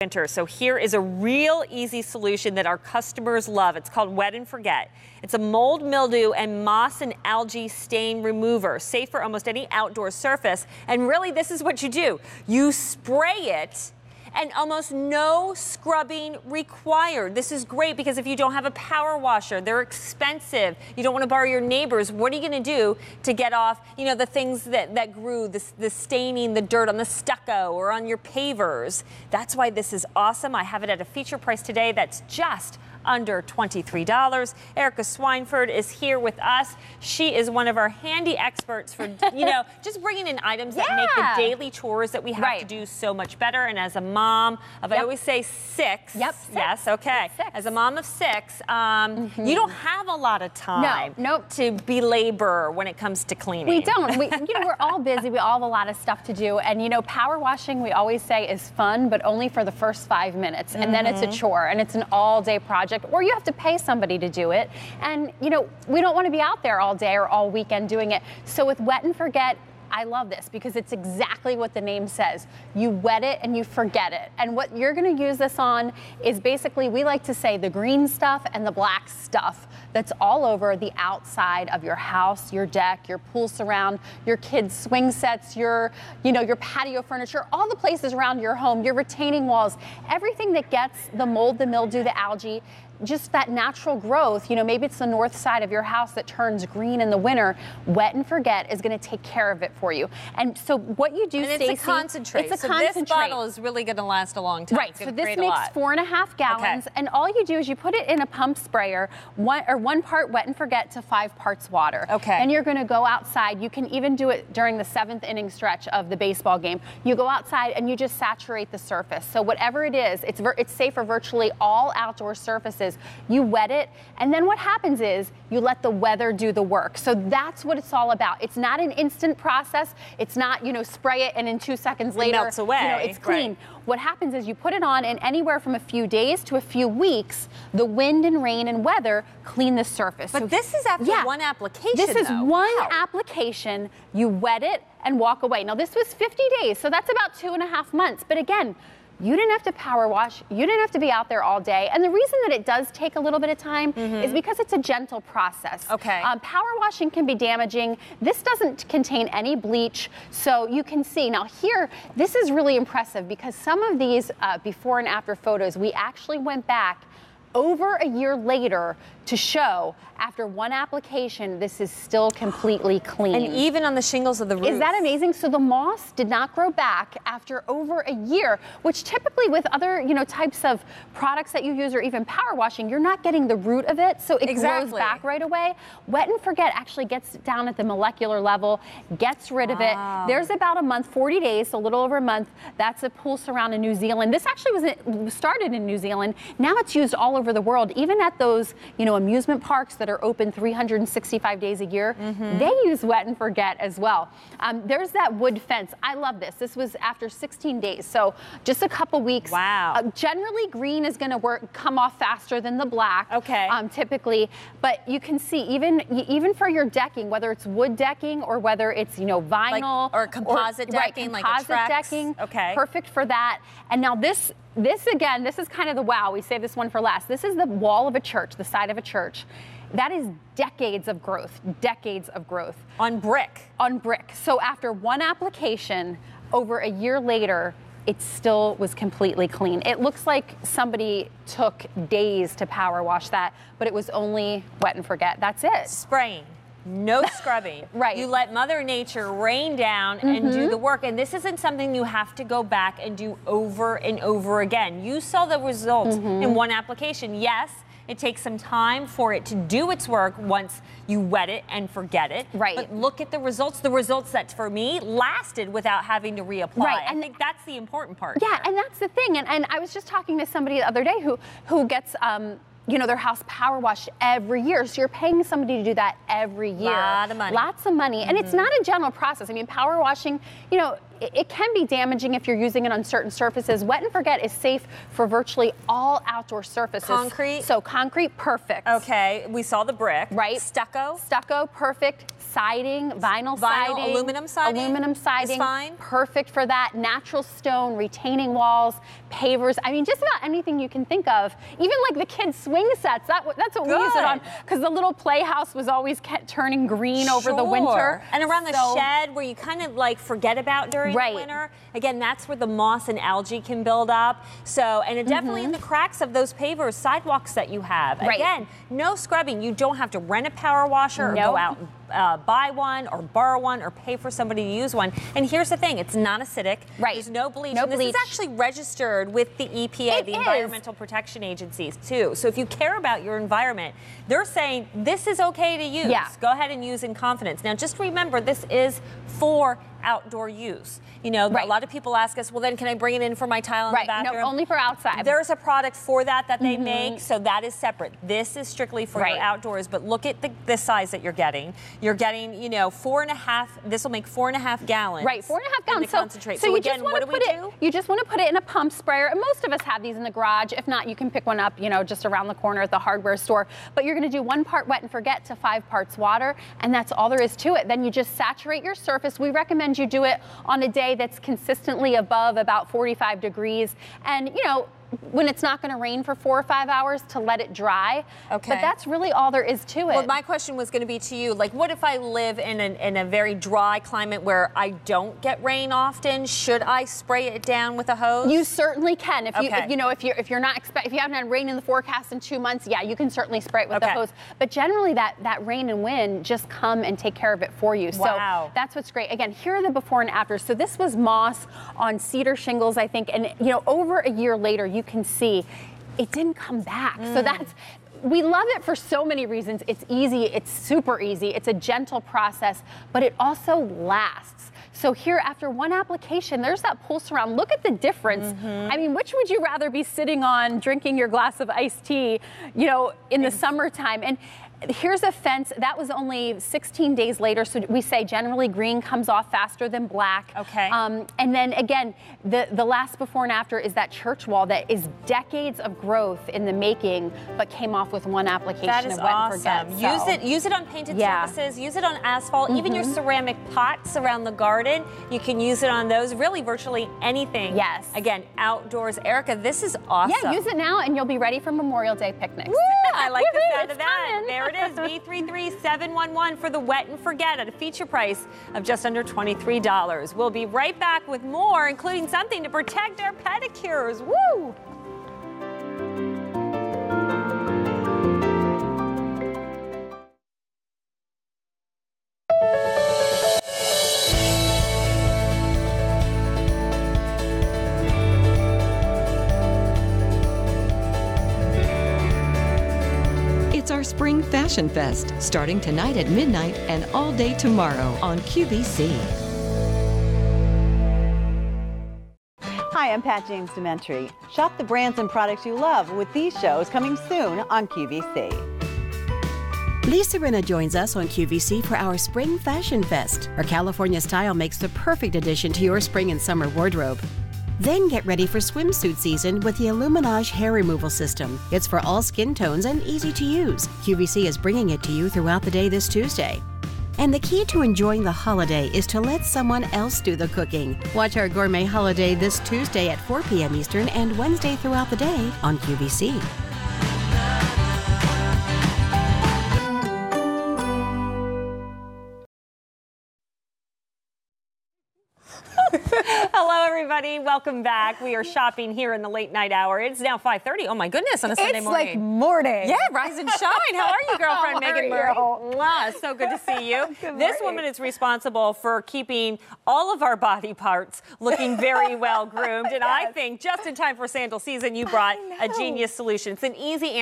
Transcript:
winter. So here is a real easy solution that our customers love. It's called Wet and Forget. It's a mold, mildew, and moss and algae stain remover, safe for almost any outdoor surface. And really, this is what you do. You spray it, and almost no scrubbing required. This is great because if you don't have a power washer, they're expensive. You don't want to borrow your neighbors. What are you going to do to get off, the things that grew, the staining, the dirt on the stucco or on your pavers? That's why this is awesome. I have it at a feature price today that's just under $23. Erica Swineford is here with us. She is one of our handy experts for, just bringing in items that make the daily chores that we have to do so much better. And as a mom of, I always say 6. Yep. Yes, okay. 6. As a mom of 6, you don't have a lot of time to belabor when it comes to cleaning. We don't. We're all busy. We all have a lot of stuff to do. And, power washing, we always say, is fun, but only for the first 5 minutes. And then it's a chore, and it's an all-day project. Or you have to pay somebody to do it. And, we don't want to be out there all day or all weekend doing it. So with Wet and Forget, I love this because it's exactly what the name says. You wet it and you forget it. And what you're going to use this on is basically, we like to say, the green stuff and the black stuff that's all over the outside of your house, your deck, your pool surround, your kids' swing sets, your patio furniture, all the places around your home, your retaining walls, everything that gets the mold, the mildew, the algae, just that natural growth. Maybe it's the north side of your house that turns green in the winter. Wet and Forget is going to take care of it for you. And so what you do, Stacey, it's a concentrate. It's a concentrate. This bottle is really going to last a long time. Right. So this makes 4.5 gallons. Okay. And all you do is you put it in a pump sprayer, 1 part Wet and Forget to 5 parts water. Okay. And you're going to go outside. You can even do it during the 7th inning stretch of the baseball game. You go outside and you just saturate the surface. So whatever it is, it's safe for virtually all outdoor surfaces. You wet it, and then what happens is you let the weather do the work. So that's what it's all about. It's not an instant process. It's not, spray it and in 2 seconds later, it melts away. It's clean. Right. What happens is you put it on, and anywhere from a few days to a few weeks, the wind and rain and weather clean the surface. But this is after one application, This is one application. You wet it and walk away. Now, this was 50 days, so that's about 2.5 months. But again, you didn't have to power wash. You didn't have to be out there all day. And the reason that it does take a little bit of time is because it's a gentle process. Okay. Power washing can be damaging. This doesn't contain any bleach. So you can see. Now here, this is really impressive because some of these before and after photos, we actually went back over a year later to show after one application, this is still completely clean. And even on the shingles of the roof. Is that amazing? So the moss did not grow back after over a year, which typically with other, types of products that you use or even power washing, you're not getting the root of it, so it grows back right away. Wet and Forget actually gets down at the molecular level, gets rid of it. There's about a month, 40 days, so a little over a month. That's a pool surround in New Zealand. This actually was started in New Zealand. Now it's used all over the world, even at those, amusement parks that are open 365 days a year. They use Wet and Forget as well. There's that wood fence. I love this. This was after 16 days, so just a couple weeks. Wow. Generally, green is going to come off faster than the black. Okay. Typically, but you can see even for your decking, whether it's wood decking or whether it's vinyl or composite decking, like a composite Trex. decking. Okay. Perfect for that. And now this again, this is kind of the wow. We save this one for last. This is the wall of a church, the side of a church. That is decades of growth. On brick. On brick. So after one application, over a year later, it still was completely clean. It looks like somebody took days to power wash that, but it was only Wet and Forget. That's it. Spraying. No scrubbing. Right. You let Mother Nature rain down and do the work. And this isn't something you have to go back and do over and over again. You saw the results in one application. Yes, it takes some time for it to do its work once you wet it and forget it. Right. But look at the results that, for me, lasted without having to reapply. Right. I think that's the important part. Yeah, and that's the thing. And I was just talking to somebody the other day who gets their house power washed every year. So you're paying somebody to do that every year. Lot of money. Lots of money. And it's not a general process. I mean, power washing, it can be damaging if you're using it on certain surfaces. Wet and Forget is safe for virtually all outdoor surfaces. Concrete? So concrete, perfect. Okay, we saw the brick. Right. Stucco? Stucco, perfect. Siding, vinyl siding. Aluminum siding? Aluminum siding. Is fine? Perfect for that. Natural stone, retaining walls, pavers. I mean, just about anything you can think of. Even like the kids' swing sets. That's what we use it on, because the little playhouse was always kept turning green over the winter. And around the shed where you kind of like forget about during the winter. Again, that's where the moss and algae can build up. So, and it definitely in the cracks of those pavers, sidewalks that you have. Again, no scrubbing. You don't have to rent a power washer or go out and buy one or borrow one or pay for somebody to use one. And here's the thing, it's not acidic. There's no bleach. No and this bleach. is actually registered with the EPA, the Environmental Protection Agencies too. So if you care about your environment, they're saying this is okay to use. Go ahead and use in confidence. Now just remember, this is for outdoor use. You know, a lot of people ask us, well then can I bring it in for my tile in the bathroom? No, only for outside. There's a product for that they make, so that is separate. This is strictly for your outdoors, but look at the size that you're getting. You're getting, you know, 4.5, this will make 4.5 gallons. 4.5 gallons. Concentrate. So again, what do we do? You just want to put it in a pump sprayer, and most of us have these in the garage. If not, you can pick one up, you know, just around the corner at the hardware store. But you're going to do 1 part Wet and Forget to 5 parts water, and that's all there is to it. Then you just saturate your surface. We recommend you do it on a day that's consistently above about 45 degrees. And, you know, when it's not going to rain for 4 or 5 hours, to let it dry. But that's really all there is to it. Well, my question was going to be to you, like, what if I live in a very dry climate where I don't get rain often? Should I spray it down with a hose? You certainly can. If if you haven't had rain in the forecast in 2 months, yeah, you can certainly spray it with the hose. But generally, that rain and wind just come and take care of it for you. So that's what's great. Again, here are the before and afters. So this was moss on cedar shingles, I think, and you know, over a year later, you can see it didn't come back. So we love it for so many reasons. It's easy, it's super easy, it's a gentle process, but it also lasts. So here, after 1 application, there's that pulse around. Look at the difference. I mean, which would you rather be sitting on, drinking your glass of iced tea, you know, in the summertime? And here's a fence. That was only 16 days later. So we say generally green comes off faster than black. And then again, the last before and after is that church wall that is decades of growth in the making, but came off with 1 application of Wet and Forget. So. Use it on painted surfaces. Use it on asphalt. Even your ceramic pots around the garden, you can use it on those. Really, virtually anything. Again, outdoors. Erica, this is awesome. Yeah, use it now, and you'll be ready for Memorial Day picnics. Woo! I like the sound of that. There it is, B33711 for the Wet and Forget at a feature price of just under $23. We'll be right back with more, including something to protect our pedicures. Woo! It's our Spring Fashion Fest, starting tonight at midnight and all day tomorrow on QVC. Hi, I'm Pat James Dementri. Shop the brands and products you love with these shows coming soon on QVC. Lisa Rinna joins us on QVC for our Spring Fashion Fest. Her California style makes the perfect addition to your spring and summer wardrobe. Then get ready for swimsuit season with the Illuminage hair removal system. It's for all skin tones and easy to use. QVC is bringing it to you throughout the day this Tuesday. And the key to enjoying the holiday is to let someone else do the cooking. Watch our gourmet holiday this Tuesday at 4 p.m. Eastern and Wednesday throughout the day on QVC. Hello, everybody. Welcome back. We are shopping here in the late night hour. It's now 5:30. Oh, my goodness, on a Sunday morning. It's like morning. Yeah, rise and shine. How are you, girlfriend, Megan Murray? Wow, so good to see you. This woman is responsible for keeping all of our body parts looking very well groomed. And I think just in time for sandal season, you brought a genius solution. It's an easy